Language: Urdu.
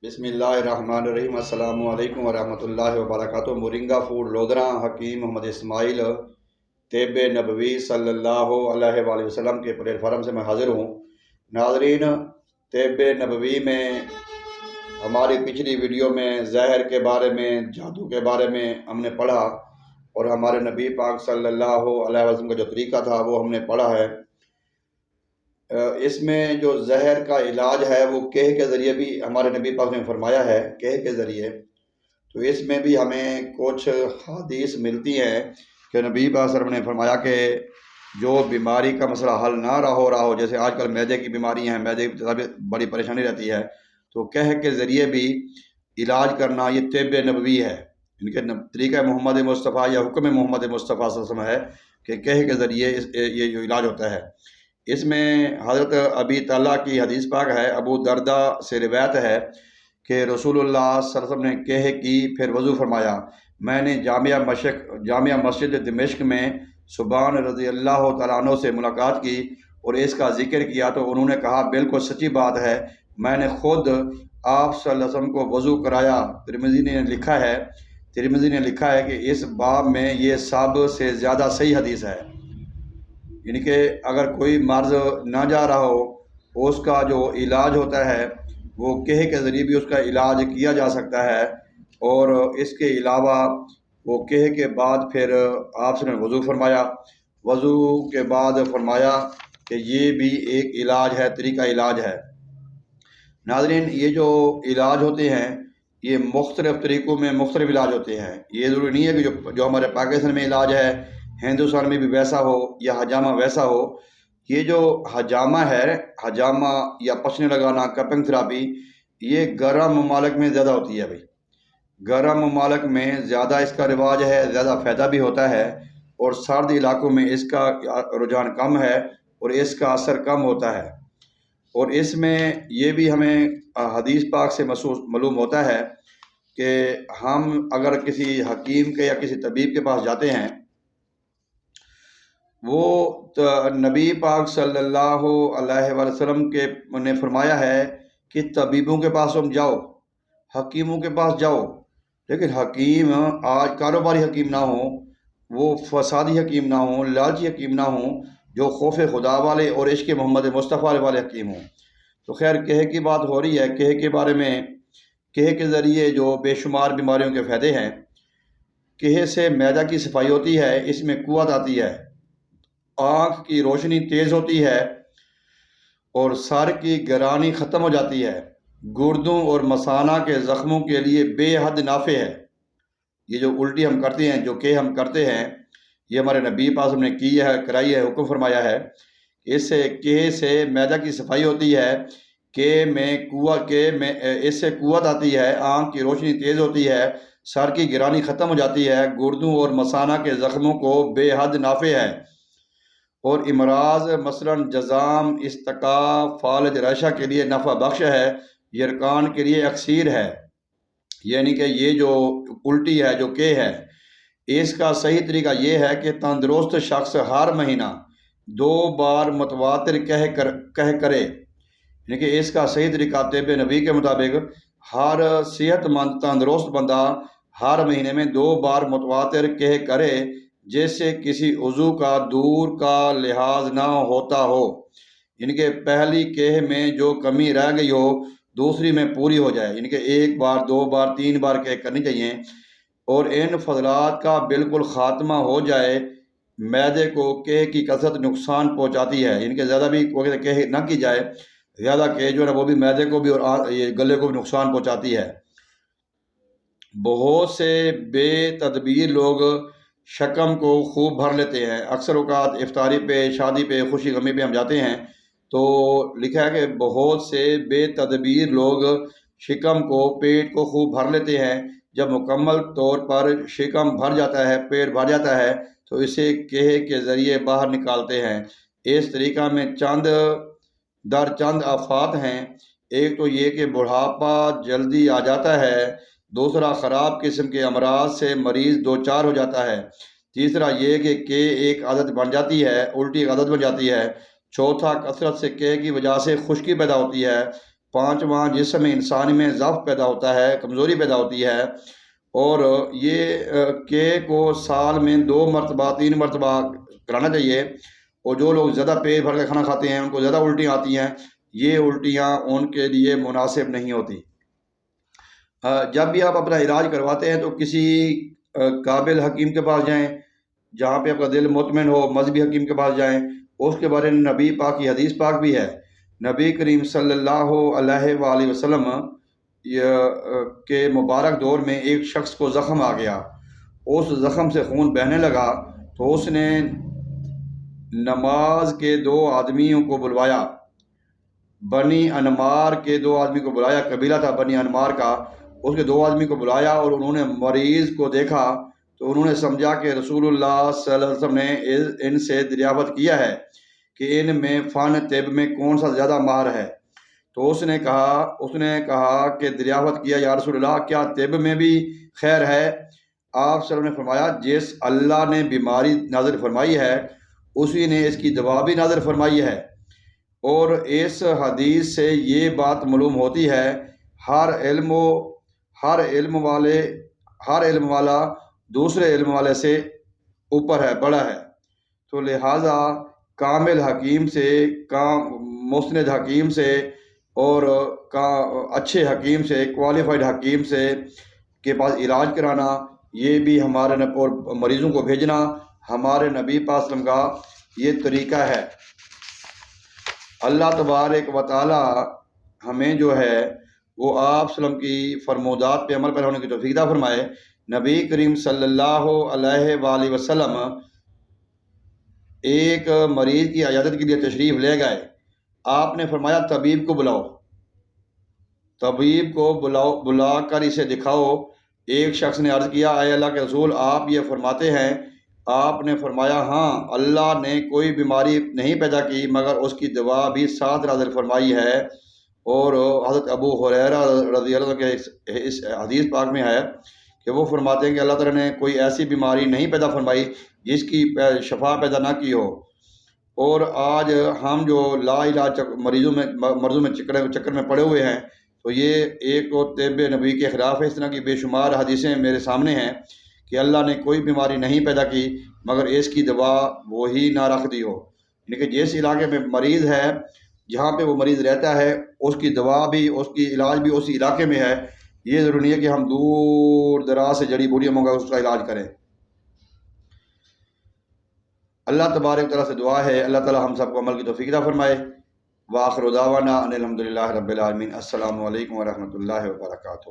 بسم اللہ الرحمن الرحیم۔ السلام علیکم ورحمۃ اللہ وبرکاتہ۔ مورنگا فوڈ لودھراں حکیم محمد اسماعیل طب نبوی صلی اللہ علیہ وآلہ وسلم کے پلیٹ فارم سے میں حاضر ہوں۔ ناظرین، طب نبوی میں ہماری پچھلی ویڈیو میں زہر کے بارے میں، جادو کے بارے میں ہم نے پڑھا، اور ہمارے نبی پاک صلی اللہ علیہ وسلم کا جو طریقہ تھا وہ ہم نے پڑھا ہے۔ اس میں جو زہر کا علاج ہے وہ کہہ کے ذریعے بھی ہمارے نبی پاک نے فرمایا ہے، کہہ کے ذریعے۔ تو اس میں بھی ہمیں کچھ حدیث ملتی ہیں کہ نبی پاک صلی اللہ علیہ وسلم نے فرمایا کہ جو بیماری کا مسئلہ حل نہ رہا ہو، جیسے آج کل معدے کی بیماریاں ہیں، معدے کی بڑی پریشانی رہتی ہے، تو کہہ کے ذریعے بھی علاج کرنا یہ طب نبوی ہے۔ ان کے طریقہ محمد مصطفیٰ یا حکم محمد مصطفیٰ صلی اللہ علیہ وسلم ہے کہ کہہ کے ذریعے یہ جو علاج ہوتا ہے۔ اس میں حضرت ابی طلحہ کی حدیث پاک ہے، ابو دردہ سے روایت ہے کہ رسول اللہ صلی اللہ علیہ وسلم نے کہہ کی پھر وضو فرمایا۔ میں نے جامعہ مسجد دمشق میں سبحان رضی اللہ تعالیٰ عنہ سے ملاقات کی اور اس کا ذکر کیا تو انہوں نے کہا بالکل سچی بات ہے، میں نے خود آپ صلی اللہ علیہ وسلم کو وضو کرایا۔ ترمذی نے لکھا ہے کہ اس باب میں یہ سب سے زیادہ صحیح حدیث ہے، یعنی کہ اگر کوئی مرض نہ جا رہا ہو، اس کا جو علاج ہوتا ہے وہ کہہ کے ذریعے بھی اس کا علاج کیا جا سکتا ہے۔ اور اس کے علاوہ وہ کہہ کے بعد پھر آپ نے وضو فرمایا، وضو کے بعد فرمایا کہ یہ بھی ایک علاج ہے، طریقہ علاج ہے۔ ناظرین، یہ جو علاج ہوتے ہیں یہ مختلف طریقوں میں مختلف علاج ہوتے ہیں۔ یہ ضروری نہیں ہے کہ جو ہمارے پاکستان میں علاج ہے ہندوستان میں بھی ویسا ہو یا حجامہ ویسا ہو۔ یہ جو حجامہ یا پچنے لگانا، کپنگ تھراپی، یہ گرم ممالک میں زیادہ ہوتی ہے۔ بھائی، گرم ممالک میں زیادہ اس کا رواج ہے، زیادہ فائدہ بھی ہوتا ہے، اور سرد علاقوں میں اس کا رجحان کم ہے اور اس کا اثر کم ہوتا ہے۔ اور اس میں یہ بھی ہمیں حدیث پاک سے معلوم ہوتا ہے کہ ہم اگر کسی حکیم کے یا کسی طبیب کے پاس جاتے ہیں، وہ نبی پاک صلی اللہ علیہ وسلم کے نے فرمایا ہے کہ طبیبوں کے پاس تم جاؤ، حکیموں کے پاس جاؤ، لیکن حکیم آج کاروباری حکیم نہ ہوں، وہ فسادی حکیم نہ ہوں، لالچی حکیم نہ ہوں، جو خوف خدا والے اور عشق محمد مصطفیٰ والے حکیم ہوں۔ تو خیر، کہہ کی بات ہو رہی ہے، کہہ کے بارے میں، کہہ کے ذریعے جو بے شمار بیماریوں کے فائدے ہیں۔ کہہ سے معدہ کی صفائی ہوتی ہے، اس میں قوت آتی ہے، آنکھ کی روشنی تیز ہوتی ہے اور سر کی گرانی ختم ہو جاتی ہے، گردوں اور مثانہ کے زخموں کے لیے بے حد نافع ہے۔ یہ جو الٹی ہم کرتے ہیں، جو کہ ہم کرتے ہیں، یہ ہمارے نبی پاک نے کی ہے، کرائی ہے، حکم فرمایا ہے۔ اس سے معدہ کی صفائی ہوتی ہے، اس سے قوت آتی ہے، آنکھ کی روشنی تیز ہوتی ہے، سر کی گرانی ختم ہو جاتی ہے، گردوں اور مثانہ کے زخموں کو بے حد نافع ہے، اور امراض مثلا جزام، استقاء، فالج رشا کے لیے نفع بخش ہے، یرکان کے لیے اکسیر ہے۔ یعنی کہ یہ جو الٹی ہے، جو کہ ہے، اس کا صحیح طریقہ یہ ہے کہ تندرست شخص ہر مہینہ 2 بار متواتر کہہ کرے، یعنی کہ اس کا صحیح طریقہ طب نبی کے مطابق ہر صحت مند تندرست بندہ ہر مہینے میں 2 بار متواتر کہہ کرے، جس سے کسی عضو کا دور کا لحاظ نہ ہوتا ہو، یعنی کہ پہلی کہہ میں جو کمی رہ گئی ہو دوسری میں پوری ہو جائے، یعنی کہ 1 بار 2 بار 3 بار کہہ کرنی چاہیے، اور ان فضلات کا بالکل خاتمہ ہو جائے۔ معدے کو کہہ کی کثرت نقصان پہنچاتی ہے، یعنی کہ زیادہ بھی کہہ نہ کی جائے، زیادہ کہہ جو ہے وہ بھی معدے کو بھی اور یہ گلے کو بھی نقصان پہنچاتی ہے۔ بہت سے بے تدبیر لوگ شکم کو خوب بھر لیتے ہیں۔ اکثر اوقات افطاری پہ، شادی پہ، خوشی غمی پہ ہم جاتے ہیں تو لکھا ہے کہ بہت سے بے تدبیر لوگ شکم کو، پیٹ کو خوب بھر لیتے ہیں۔ جب مکمل طور پر شکم بھر جاتا ہے، پیٹ بھر جاتا ہے، تو اسے کہہ کے ذریعے باہر نکالتے ہیں۔ اس طریقہ میں چند آفات ہیں۔ ایک تو یہ کہ بڑھاپا جلدی آ جاتا ہے، دوسرا خراب قسم کے امراض سے مریض دوچار ہو جاتا ہے، تیسرا یہ کہ ایک عادت بن جاتی ہے، الٹی ایک عادت بن جاتی ہے، چوتھا کثرت سے کی وجہ سے خشکی پیدا ہوتی ہے، پانچواں جسم انسانی میں ضعف پیدا ہوتا ہے، کمزوری پیدا ہوتی ہے، اور یہ کیک کو سال میں 2 مرتبہ 3 مرتبہ کرانا چاہیے۔ اور جو لوگ زیادہ پیٹ بھر کے کھانا کھاتے ہیں ان کو زیادہ الٹیاں آتی ہیں، یہ الٹیاں ان کے لیے مناسب نہیں ہوتی۔ جب بھی آپ اپنا علاج کرواتے ہیں تو کسی قابل حکیم کے پاس جائیں، جہاں پہ آپ کا دل مطمئن ہو، مذہبی حکیم کے پاس جائیں۔ اس کے بارے میں نبی پاک کی حدیث پاک بھی ہے۔ نبی کریم صلی اللہ علیہ وآلہ وسلم کے مبارک دور میں ایک شخص کو زخم آ گیا، اس زخم سے خون بہنے لگا، تو اس نے نماز کے 2 آدمیوں کو بلوایا، بنی انمار کے 2 آدمی کو بلایا، قبیلہ تھا بنی انمار کا، اس کے 2 آدمی کو بلایا، اور انہوں نے مریض کو دیکھا تو انہوں نے سمجھا کہ رسول اللہ صلی اللہ علیہ وسلم نے ان سے دریافت کیا ہے کہ ان میں فن طب میں کون سا زیادہ ماہر ہے۔ تو اس نے کہا کہ دریافت کیا یا رسول اللہ، کیا طب میں بھی خیر ہے؟ آپ صلی اللہ علیہ وسلم نے فرمایا، جس اللہ نے بیماری نازل فرمائی ہے اسی نے اس کی دوا بھی نازل فرمائی ہے۔ اور اس حدیث سے یہ بات معلوم ہوتی ہے، ہر علم والا دوسرے علم والے سے اوپر ہے، بڑا ہے۔ تو لہٰذا کامل حکیم سے، مسند حکیم سے، اور اچھے حکیم سے، کوالیفائڈ حکیم سے کے پاس علاج کرانا، یہ بھی ہمارے اور مریضوں کو بھیجنا ہمارے نبی پاک صلی اللہ علیہ وسلم کا یہ طریقہ ہے۔ اللہ تبارک و تعالی ہمیں جو ہے وہ آپ صلی اللہ علیہ وسلم کی فرمودات پہ عمل پیرا ہونے کی توفیق عطا فرمائے۔ نبی کریم صلی اللہ علیہ وآلہ وسلم ایک مریض کی عیادت کے لیے تشریف لے گئے۔ آپ نے فرمایا طبیب کو بلاؤ، طبیب کو بلا کر اسے دکھاؤ۔ ایک شخص نے عرض کیا، اے اللہ کے رسول، آپ یہ فرماتے ہیں؟ آپ نے فرمایا، ہاں، اللہ نے کوئی بیماری نہیں پیدا کی مگر اس کی دوا بھی ساتھ نازل فرمائی ہے۔ اور حضرت ابو ہریرہ رضی اللہ عنہ کے اس حدیث پاک میں ہے کہ وہ فرماتے ہیں کہ اللہ تعالیٰ نے کوئی ایسی بیماری نہیں پیدا فرمائی جس کی شفا پیدا نہ کی ہو۔ اور آج ہم جو لا علاج مرضوں میں چکر میں پڑے ہوئے ہیں، تو یہ ایک تو طب نبی کے خلاف ہے۔ اس طرح کی بے شمار حدیثیں میرے سامنے ہیں کہ اللہ نے کوئی بیماری نہیں پیدا کی مگر اس کی دوا وہی نہ رکھ دی ہو۔ یعنی کہ جس علاقے میں مریض ہے، جہاں پہ وہ مریض رہتا ہے، اس کی دوا بھی، اس کی علاج بھی اسی علاقے میں ہے۔ یہ ضروری نہیں ہے کہ ہم دور دراز سے جڑی بوٹیاں منگا اس کا علاج کریں۔ اللہ تبارک تعالیٰ سے دعا ہے اللہ تعالیٰ ہم سب کو عمل کی توفیق عطا فرمائے۔ وآخر دعوانا ان الحمدللہ رب العالمین۔ السلام علیکم ورحمۃ اللہ وبرکاتہ۔